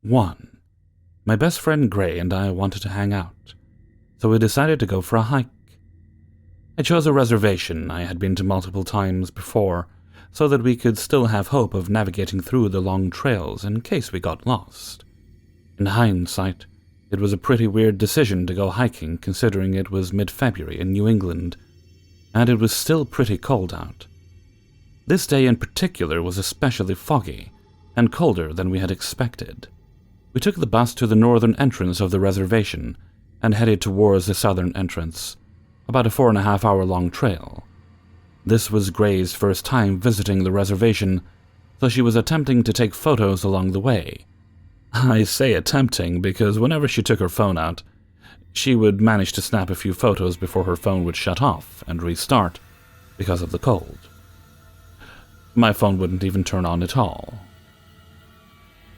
1. My best friend Gray and I wanted to hang out, so we decided to go for a hike. I chose a reservation I had been to multiple times before, so that we could still have hope of navigating through the long trails in case we got lost. In hindsight, it was a pretty weird decision to go hiking considering it was mid-February in New England, and it was still pretty cold out. This day in particular was especially foggy, and colder than we had expected. We took the bus to the northern entrance of the reservation and headed towards the southern entrance, about a 4.5-hour-long trail. This was Gray's first time visiting the reservation, so she was attempting to take photos along the way. I say attempting because whenever she took her phone out, she would manage to snap a few photos before her phone would shut off and restart because of the cold. My phone wouldn't even turn on at all.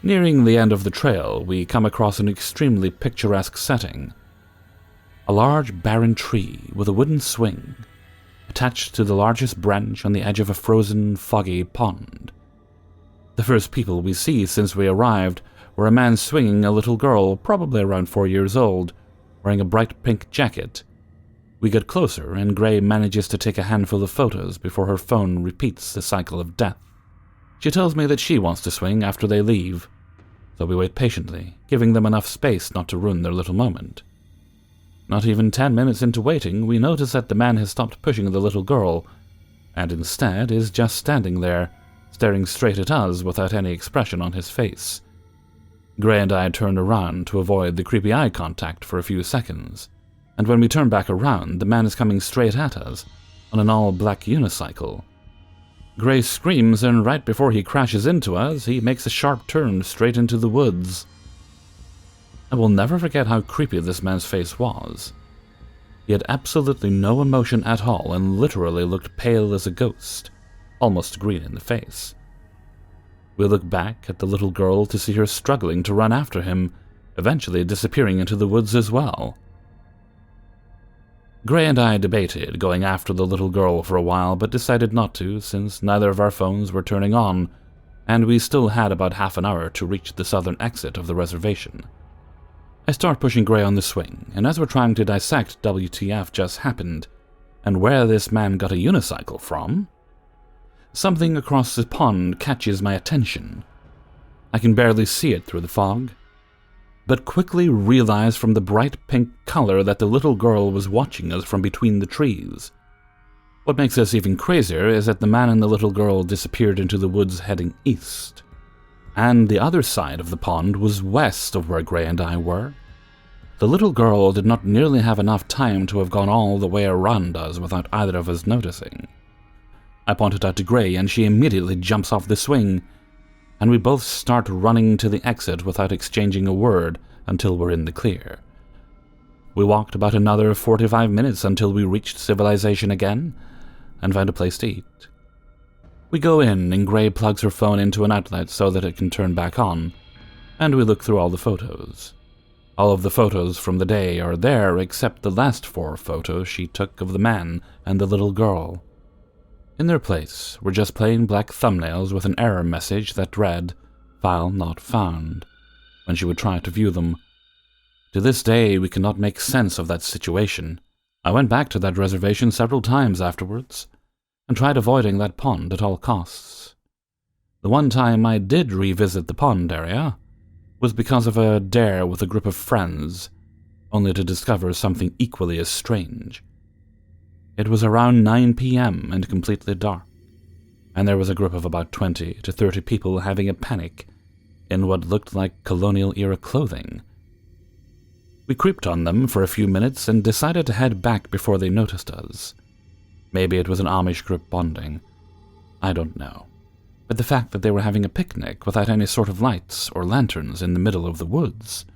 Nearing the end of the trail, we come across an extremely picturesque setting. A large barren tree with a wooden swing, attached to the largest branch on the edge of a frozen, foggy pond. The first people we see since we arrived were a man swinging a little girl, probably around 4 years old, wearing a bright pink jacket. We get closer, and Gray manages to take a handful of photos before her phone repeats the cycle of death. She tells me that she wants to swing after they leave, so we wait patiently, giving them enough space not to ruin their little moment. Not even 10 minutes into waiting, we notice that the man has stopped pushing the little girl, and instead is just standing there, staring straight at us without any expression on his face. Gray and I turn around to avoid the creepy eye contact for a few seconds, and when we turn back around, the man is coming straight at us, on an all-black unicycle. Gray screams, and right before he crashes into us, he makes a sharp turn straight into the woods. I will never forget how creepy this man's face was. He had absolutely no emotion at all and literally looked pale as a ghost, almost green in the face. We look back at the little girl to see her struggling to run after him, eventually disappearing into the woods as well. Gray and I debated going after the little girl for a while, but decided not to since neither of our phones were turning on, and we still had about half an hour to reach the southern exit of the reservation. I start pushing Gray on the swing, and as we're trying to dissect WTF just happened, and where this man got a unicycle from, something across the pond catches my attention. I can barely see it through the fog, but quickly realize from the bright pink color that the little girl was watching us from between the trees. What makes this even crazier is that the man and the little girl disappeared into the woods heading east, and the other side of the pond was west of where Gray and I were. The little girl did not nearly have enough time to have gone all the way around us without either of us noticing. I point it out to Gray, and she immediately jumps off the swing, and we both start running to the exit without exchanging a word until we're in the clear. We walked about another 45 minutes until we reached civilization again and found a place to eat. We go in, and Gray plugs her phone into an outlet so that it can turn back on, and we look through all the photos. All of the photos from the day are there except the last 4 photos she took of the man and the little girl. In their place were just plain black thumbnails with an error message that read, "File not found," when she would try to view them. To this day, we cannot make sense of that situation. I went back to that reservation several times afterwards, and tried avoiding that pond at all costs. The one time I did revisit the pond area was because of a dare with a group of friends, only to discover something equally as strange. It was around 9 p.m. and completely dark, and there was a group of about 20 to 30 people having a panic in what looked like colonial-era clothing. We creeped on them for a few minutes and decided to head back before they noticed us. Maybe it was an Amish group bonding. I don't know. But the fact that they were having a picnic without any sort of lights or lanterns in the middle of the woods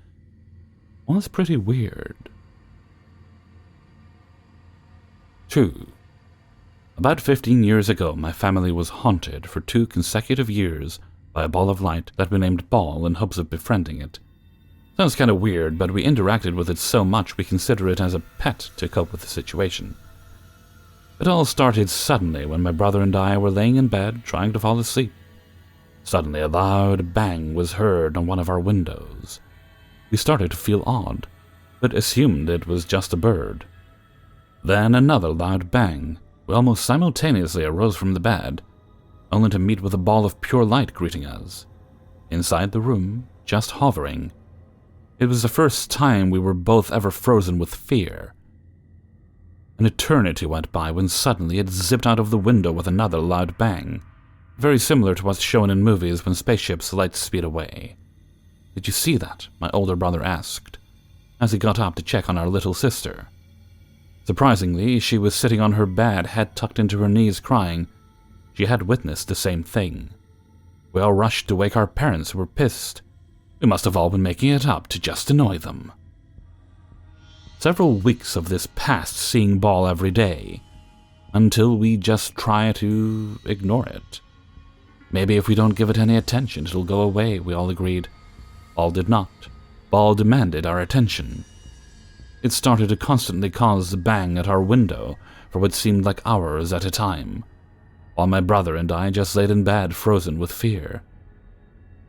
was pretty weird. 2. About 15 years ago, my family was haunted for 2 consecutive years by a ball of light that we named Ball in hopes of befriending it. Sounds kind of weird, but we interacted with it so much we consider it as a pet to cope with the situation. It all started suddenly when my brother and I were laying in bed trying to fall asleep. Suddenly a loud bang was heard on one of our windows. We started to feel odd, but assumed it was just a bird. Then another loud bang. We almost simultaneously arose from the bed, only to meet with a ball of pure light greeting us. Inside the room, just hovering. It was the first time we were both ever frozen with fear. An eternity went by when suddenly it zipped out of the window with another loud bang, very similar to what's shown in movies when spaceships light speed away. "Did you see that?" my older brother asked, as he got up to check on our little sister. Surprisingly, she was sitting on her bed, head tucked into her knees, crying. She had witnessed the same thing. We all rushed to wake our parents, who were pissed. We must have all been making it up to just annoy them. Several weeks of this passed seeing Ball every day, until we just try to ignore it. Maybe if we don't give it any attention, it'll go away, we all agreed. Ball did not. Ball demanded our attention. It started to constantly cause a bang at our window for what seemed like hours at a time, while my brother and I just laid in bed frozen with fear.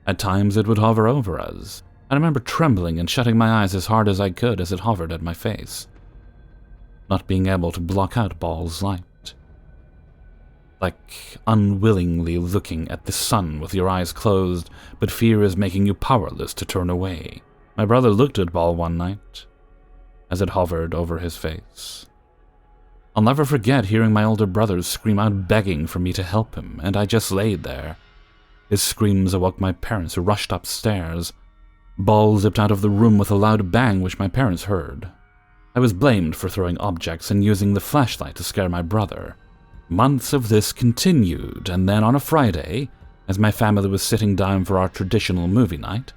At times it would hover over us. I remember trembling and shutting my eyes as hard as I could as it hovered at my face, not being able to block out Ball's light. Like unwillingly looking at the sun with your eyes closed, but fear is making you powerless to turn away. My brother looked at Ball one night as it hovered over his face. I'll never forget hearing my older brother scream out begging for me to help him, and I just laid there. His screams awoke my parents, who rushed upstairs. Ball zipped out of the room with a loud bang which my parents heard. I was blamed for throwing objects and using the flashlight to scare my brother. Months of this continued, and then on a Friday, as my family was sitting down for our traditional movie night,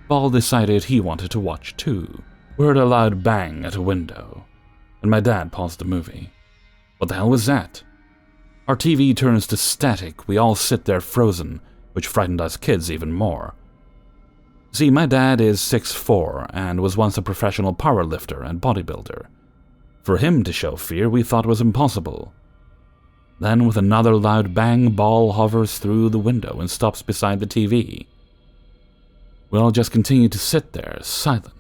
Ball decided he wanted to watch too. We heard a loud bang at a window, and my dad paused the movie. What the hell was that? Our TV turns to static. We all sit there frozen, which frightened us kids even more. See, my dad is 6'4" and was once a professional powerlifter and bodybuilder. For him to show fear we thought was impossible. Then with another loud bang, Ball hovers through the window and stops beside the TV. We all just continued to sit there, silent.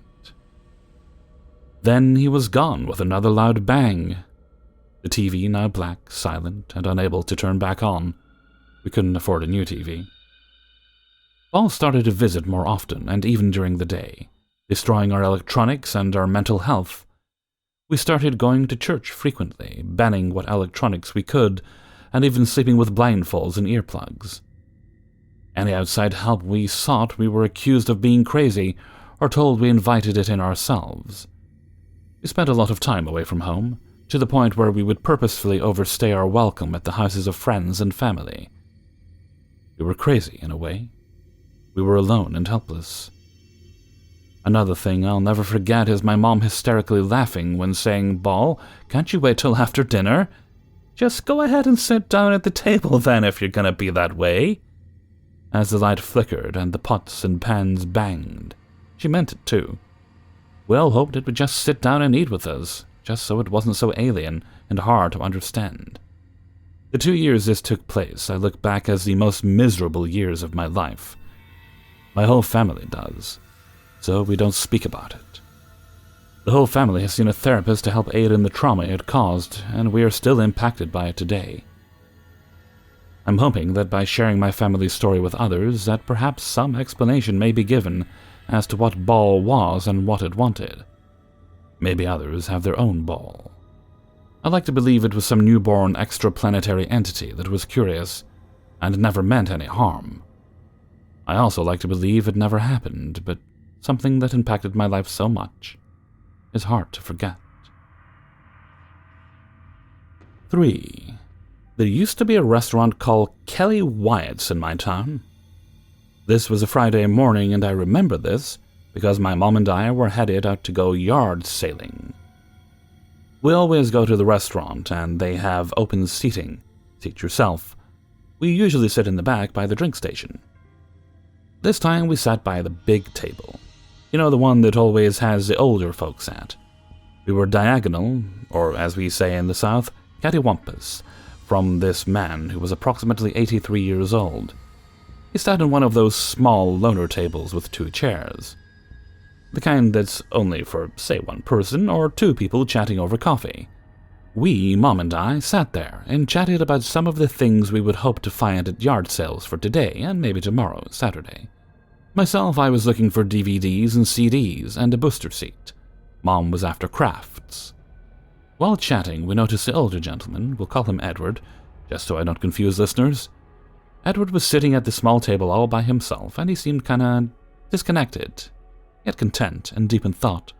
Then he was gone with another loud bang. The TV now black, silent, and unable to turn back on. We couldn't afford a new TV. Ball started to visit more often, and even during the day, destroying our electronics and our mental health. We started going to church frequently, banning what electronics we could, and even sleeping with blindfolds and earplugs. Any outside help we sought, we were accused of being crazy, or told we invited it in ourselves. We spent a lot of time away from home, to the point where we would purposefully overstay our welcome at the houses of friends and family. We were crazy, in a way. We were alone and helpless. Another thing I'll never forget is my mom hysterically laughing when saying, "Ball, can't you wait till after dinner? Just go ahead and sit down at the table then if you're gonna be that way." As the light flickered and the pots and pans banged. She meant it too. We all hoped it would just sit down and eat with us, just so it wasn't so alien and hard to understand. The 2 years this took place I look back as the most miserable years of my life. My whole family does, so we don't speak about it. The whole family has seen a therapist to help aid in the trauma it caused, and we are still impacted by it today. I'm hoping that by sharing my family's story with others, that perhaps some explanation may be given as to what Ball was and what it wanted. Maybe others have their own Ball. I like to believe it was some newborn extraplanetary entity that was curious and never meant any harm. I also like to believe it never happened, but something that impacted my life so much is hard to forget. 3. There used to be a restaurant called Kelly Wyatt's in my town. This was a Friday morning, and I remember this because my mom and I were headed out to go yard sailing. We always go to the restaurant, and they have open seating. Seat yourself. We usually sit in the back by the drink station. This time we sat by the big table. You know, the one that always has the older folks at. We were diagonal, or as we say in the South, cattywampus, from this man who was approximately 83 years old. He sat in one of those small loner tables with 2 chairs. The kind that's only for, say, 1 person or 2 people chatting over coffee. We, Mom and I, sat there and chatted about some of the things we would hope to find at yard sales for today and maybe tomorrow, Saturday. Myself, I was looking for DVDs and CDs and a booster seat. Mom was after crafts. While chatting, we noticed the older gentleman, we'll call him Edward, just so I don't confuse listeners. Edward was sitting at the small table all by himself, and he seemed kinda disconnected, yet content and deep in thought.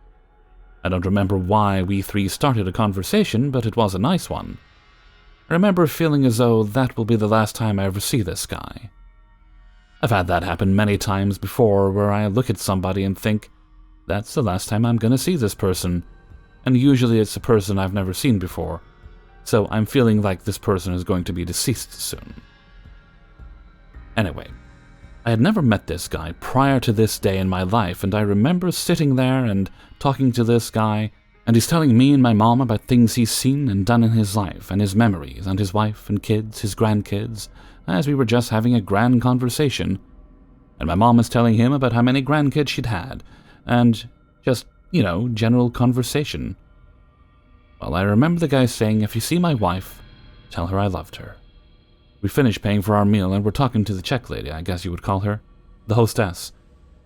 I don't remember why we 3 started a conversation, but it was a nice one. I remember feeling as though that will be the last time I ever see this guy. I've had that happen many times before, where I look at somebody and think, that's the last time I'm gonna see this person, and usually it's a person I've never seen before, so I'm feeling like this person is going to be deceased soon. Anyway, I had never met this guy prior to this day in my life, and I remember sitting there and talking to this guy, and he's telling me and my mom about things he's seen and done in his life, and his memories, and his wife and kids, his grandkids, as we were just having a grand conversation. And my mom is telling him about how many grandkids she'd had, and just, general conversation. Well, I remember the guy saying, if you see my wife, tell her I loved her. We finished paying for our meal, and we're talking to the Czech lady, I guess you would call her, the hostess,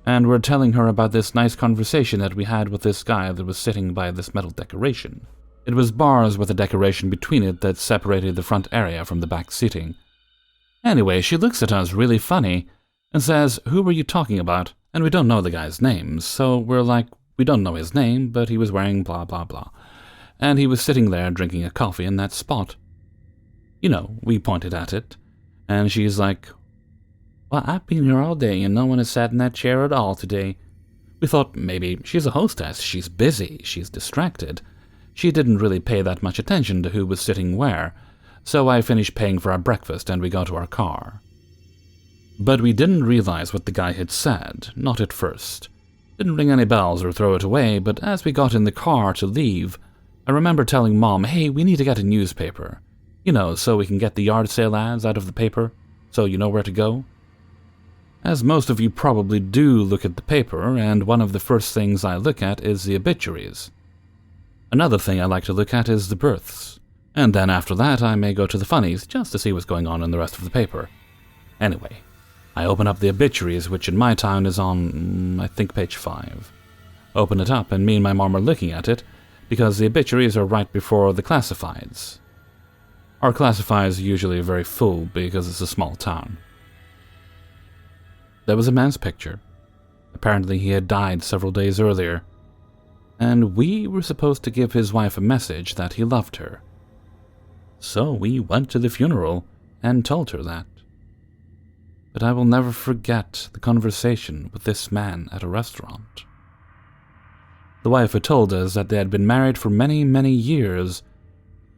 and we're telling her about this nice conversation that we had with this guy that was sitting by this metal decoration. It was bars with a decoration between it that separated the front area from the back seating. Anyway, she looks at us really funny and says, who were you talking about? And we don't know the guy's name, so we're like, we don't know his name, but he was wearing blah blah blah. And he was sitting there drinking a coffee in that spot. We pointed at it, and she's like, well, I've been here all day and no one has sat in that chair at all today. We thought maybe she's a hostess, she's busy, she's distracted. She didn't really pay that much attention to who was sitting where, so I finished paying for our breakfast and we got to our car. But we didn't realize what the guy had said, not at first. Didn't ring any bells or throw it away, but as we got in the car to leave, I remember telling Mom, hey, we need to get a newspaper. So we can get the yard sale ads out of the paper, so you know where to go. As most of you probably do look at the paper, and one of the first things I look at is the obituaries. Another thing I like to look at is the births, and then after that I may go to the funnies just to see what's going on in the rest of the paper. Anyway, I open up the obituaries, which in my town is on, I think, page 5. Open it up, and me and my mom are looking at it, because the obituaries are right before the classifieds. Our classifieds are usually very full because it's a small town. There was a man's picture. Apparently he had died several days earlier, and we were supposed to give his wife a message that he loved her. So we went to the funeral and told her that. But I will never forget the conversation with this man at a restaurant. The wife had told us that they had been married for many, many years,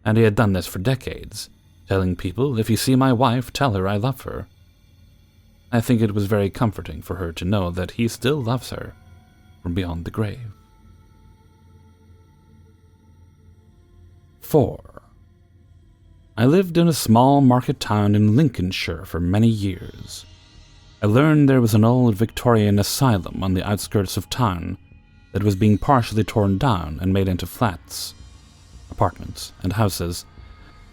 and he had done this for decades, telling people, if you see my wife, tell her I love her. I think it was very comforting for her to know that he still loves her from beyond the grave. 4. I lived in a small market town in Lincolnshire for many years. I learned there was an old Victorian asylum on the outskirts of town that was being partially torn down and made into flats, apartments, and houses,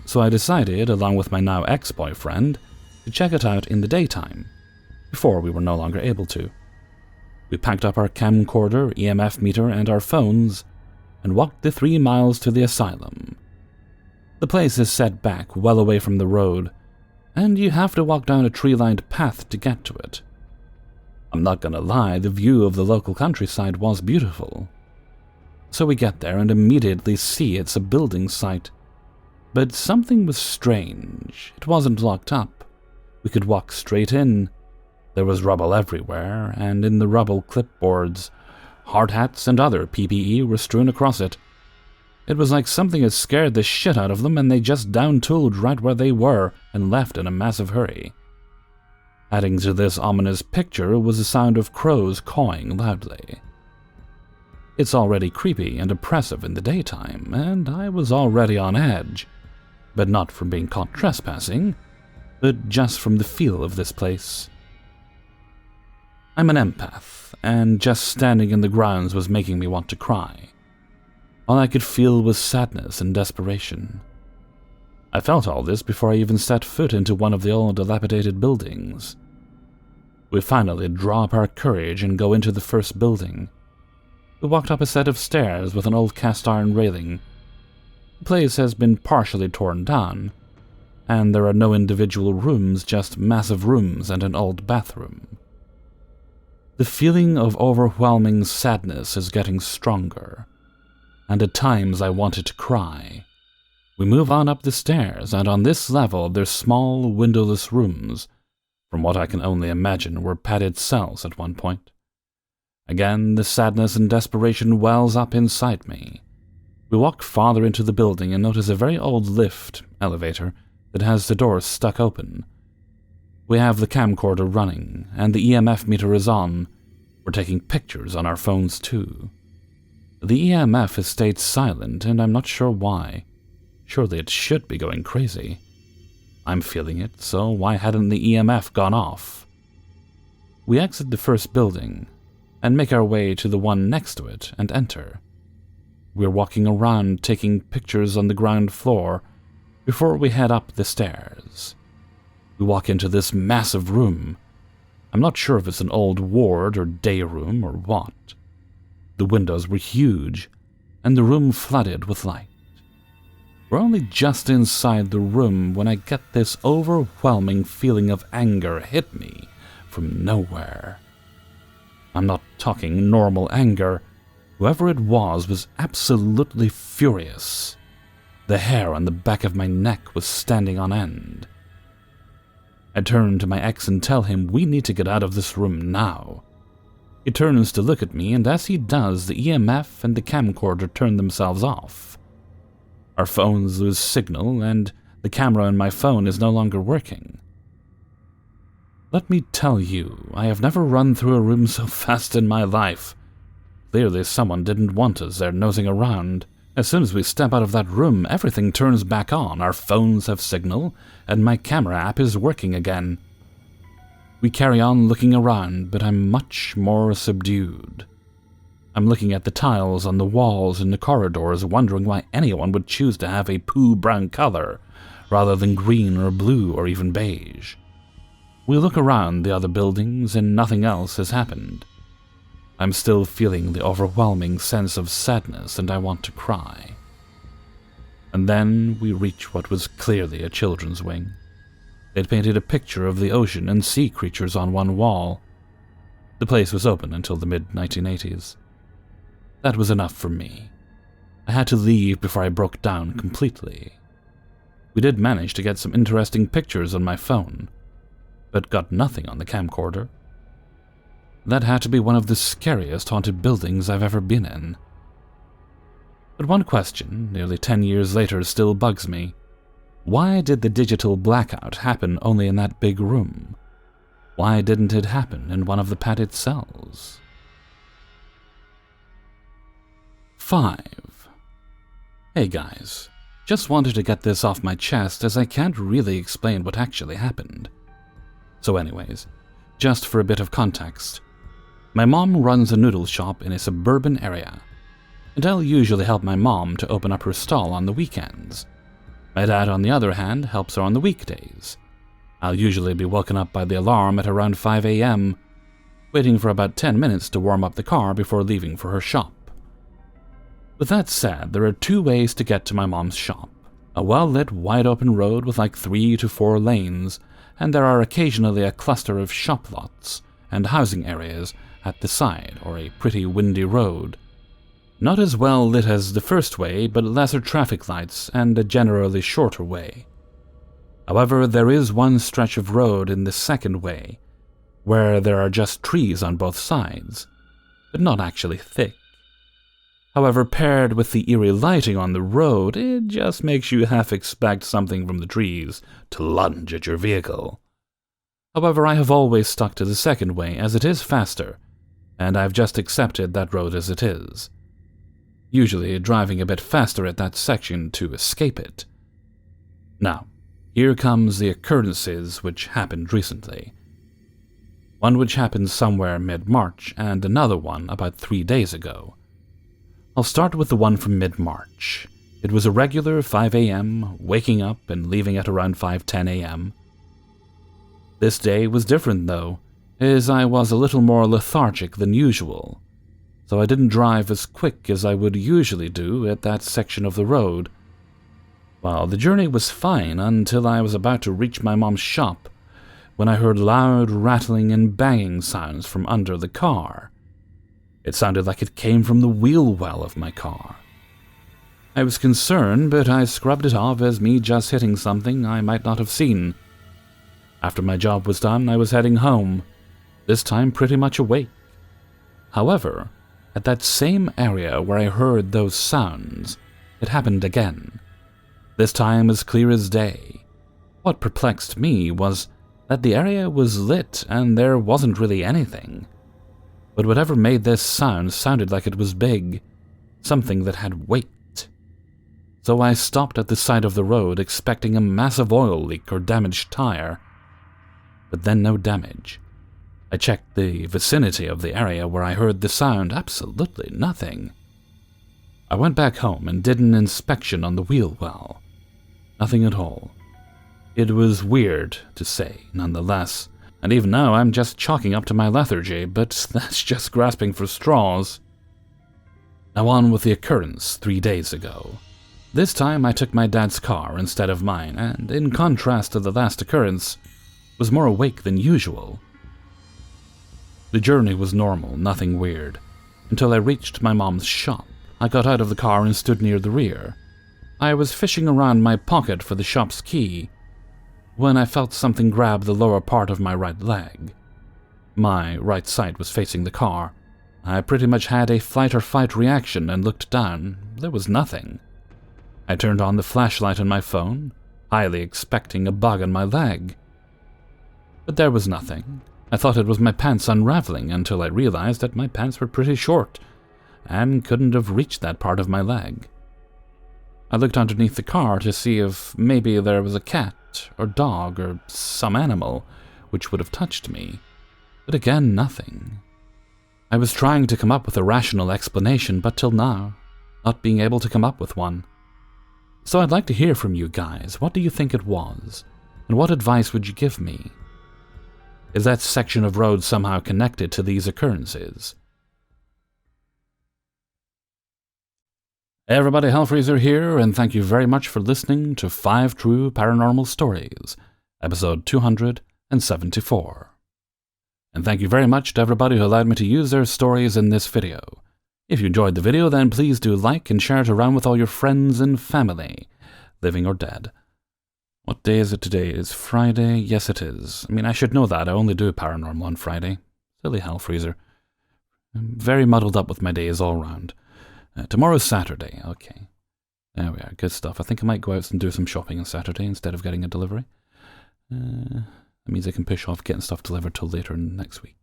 so I decided, along with my now ex-boyfriend, to check it out in the daytime, before we were no longer able to. We packed up our camcorder, EMF meter, and our phones, and walked the 3 miles to the asylum. The place is set back well away from the road, and you have to walk down a tree-lined path to get to it. I'm not gonna lie, the view of the local countryside was beautiful. So we get there and immediately see it's a building site. But something was strange. It wasn't locked up. We could walk straight in. There was rubble everywhere, and in the rubble clipboards, hard hats and other PPE were strewn across it. It was like something had scared the shit out of them and they just down-tooled right where they were and left in a massive hurry. Adding to this ominous picture was the sound of crows cawing loudly. It's already creepy and oppressive in the daytime, and I was already on edge, but not from being caught trespassing, but just from the feel of this place. I'm an empath, and just standing in the grounds was making me want to cry. All I could feel was sadness and desperation. I felt all this before I even set foot into one of the old dilapidated buildings. We finally draw up our courage and go into the first building. We walked up a set of stairs with an old cast-iron railing. The place has been partially torn down, and there are no individual rooms, just massive rooms and an old bathroom. The feeling of overwhelming sadness is getting stronger, and at times I wanted to cry. We move on up the stairs, and on this level there's small, windowless rooms. From what I can only imagine were padded cells at one point. Again, the sadness and desperation wells up inside me. We walk farther into the building and notice a very old elevator, that has the doors stuck open. We have the camcorder running, and the EMF meter is on. We're taking pictures on our phones too. The EMF has stayed silent, and I'm not sure why. Surely it should be going crazy. I'm feeling it, so why hadn't the EMF gone off? We exit the first building, and make our way to the one next to it and enter. We're walking around taking pictures on the ground floor before we head up the stairs. We walk into this massive room. I'm not sure if it's an old ward or day room or what. The windows were huge, and the room flooded with light. We're only just inside the room when I get this overwhelming feeling of anger hit me from nowhere. I'm not talking normal anger. Whoever it was absolutely furious. The hair on the back of my neck was standing on end. I turn to my ex and tell him we need to get out of this room now. He turns to look at me, and as he does, the EMF and the camcorder turn themselves off. Our phones lose signal, and the camera on my phone is no longer working. Let me tell you, I have never run through a room so fast in my life. Clearly someone didn't want us there nosing around. As soon as we step out of that room, everything turns back on. Our phones have signal, and my camera app is working again. We carry on looking around, but I'm much more subdued. I'm looking at the tiles on the walls and the corridors, wondering why anyone would choose to have a poo-brown color, rather than green or blue or even beige. We look around the other buildings, and nothing else has happened. I'm still feeling the overwhelming sense of sadness, and I want to cry. And then we reach what was clearly a children's wing. It painted a picture of the ocean and sea creatures on one wall. The place was open until the mid-1980s. That was enough for me. I had to leave before I broke down completely. We did manage to get some interesting pictures on my phone, but got nothing on the camcorder. That had to be one of the scariest haunted buildings I've ever been in. But one question, nearly 10 years later, still bugs me. Why did the digital blackout happen only in that big room? Why didn't it happen in one of the padded cells? 5. Hey guys, just wanted to get this off my chest as I can't really explain what actually happened. So anyways, just for a bit of context, my mom runs a noodle shop in a suburban area, and I'll usually help my mom to open up her stall on the weekends. My dad, on the other hand, helps her on the weekdays. I'll usually be woken up by the alarm at around 5 a.m., waiting for about 10 minutes to warm up the car before leaving for her shop. With that said, there are 2 ways to get to my mom's shop. A well-lit, wide-open road with like 3 to 4 lanes, and there are occasionally a cluster of shop lots and housing areas at the side, or a pretty windy road. Not as well lit as the first way, but lesser traffic lights and a generally shorter way. However, there is one stretch of road in the second way, where there are just trees on both sides, but not actually thick. However, paired with the eerie lighting on the road, it just makes you half expect something from the trees to lunge at your vehicle. However, I have always stuck to the second way as it is faster, and I've just accepted that road as it is, usually driving a bit faster at that section to escape it. Now, here comes the occurrences which happened recently. one which happened somewhere mid-March and another one about 3 days ago. I'll start with the one from mid-March. It was a regular 5 a.m., waking up and leaving at around 5:10 a.m. This day was different though, as I was a little more lethargic than usual, so I didn't drive as quick as I would usually do at that section of the road. Well, the journey was fine until I was about to reach my mom's shop, when I heard loud rattling and banging sounds from under the car. It sounded like it came from the wheel well of my car. I was concerned, but I scrubbed it off as me just hitting something I might not have seen. After my job was done, I was heading home, this time pretty much awake. However, at that same area where I heard those sounds, it happened again. This time as clear as day. What perplexed me was that the area was lit and there wasn't really anything. But whatever made this sound sounded like it was big, something that had weight. So I stopped at the side of the road expecting a massive oil leak or damaged tire. But then no damage. I checked the vicinity of the area where I heard the sound, absolutely nothing. I went back home and did an inspection on the wheel well. Nothing at all. It was weird to say, nonetheless, and even now I'm just chalking up to my lethargy, but that's just grasping for straws. Now on with the occurrence 3 days ago. This time I took my dad's car instead of mine, and in contrast to the last occurrence, was more awake than usual. The journey was normal, nothing weird, until I reached my mom's shop. I got out of the car and stood near the rear. I was fishing around my pocket for the shop's key, when I felt something grab the lower part of my right leg. My right side was facing the car. I pretty much had a flight or fight reaction and looked down. There was nothing. I turned on the flashlight on my phone, highly expecting a bug on my leg. But there was nothing. I thought it was my pants unraveling until I realized that my pants were pretty short and couldn't have reached that part of my leg. I looked underneath the car to see if maybe there was a cat or dog or some animal which would have touched me, but again nothing. I was trying to come up with a rational explanation, but till now, not being able to come up with one. So I'd like to hear from you guys. What do you think it was? And what advice would you give me? Is that section of road somehow connected to these occurrences? Hey everybody, Hellfreezer here, and thank you very much for listening to 5 True Paranormal Stories, episode 274. And thank you very much to everybody who allowed me to use their stories in this video. If you enjoyed the video, then please do like and share it around with all your friends and family, living or dead. What day is it today? It's Friday? Yes, it is. I mean, I should know that. I only do paranormal on Friday. Silly Hellfreezer. I'm very muddled up with my days all round. Tomorrow's Saturday. Okay. There we are. Good stuff. I think I might go out and do some shopping on Saturday instead of getting a delivery. That means I can push off getting stuff delivered till later next week.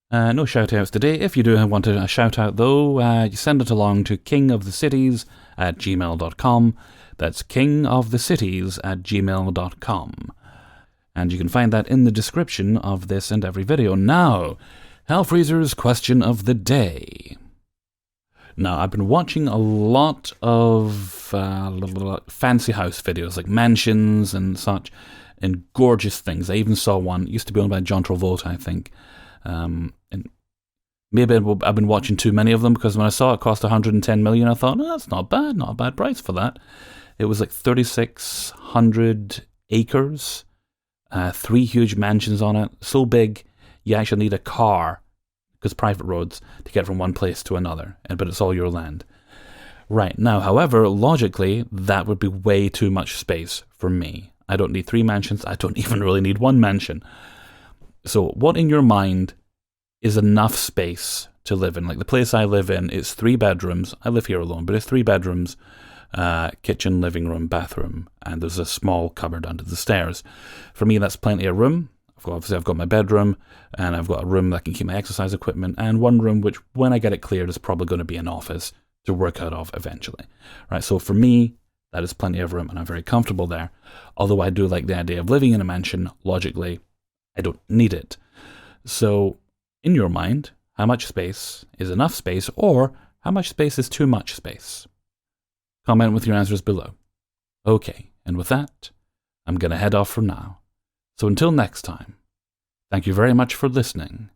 No shout-outs today. If you do want a shout-out, though, you send it along to kingofthecities@gmail.com. That's kingofthecities@gmail.com. And you can find that in the description of this and every video. Now, Hellfreezer's question of the day. Now, I've been watching a lot of fancy house videos, like mansions and such, and gorgeous things. I even saw one, used to be owned by John Travolta, I think. And maybe I've been watching too many of them, because when I saw it cost $110 million, I thought, oh, that's not bad, not a bad price for that. It was like 3,600 acres, 3 huge mansions on it, so big you actually need a car, because private roads, to get from one place to another, but it's all your land. Right, now, however, logically, that would be way too much space for me. I don't need 3 mansions, I don't even really need 1 mansion. So, what in your mind is enough space to live in? Like, the place I live in is 3 bedrooms, I live here alone, but it's 3 bedrooms, kitchen, living room, bathroom, and there's a small cupboard under the stairs. For me, that's plenty of room. Obviously, I've got my bedroom, and I've got a room that can keep my exercise equipment, and one room which, when I get it cleared, is probably going to be an office to work out of eventually. Right, so for me, that is plenty of room, and I'm very comfortable there. Although I do like the idea of living in a mansion, logically, I don't need it. So, in your mind, how much space is enough space, or how much space is too much space? Comment with your answers below. Okay, and with that, I'm going to head off for now. So until next time, thank you very much for listening,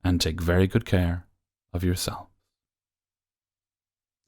and take very good care of yourself.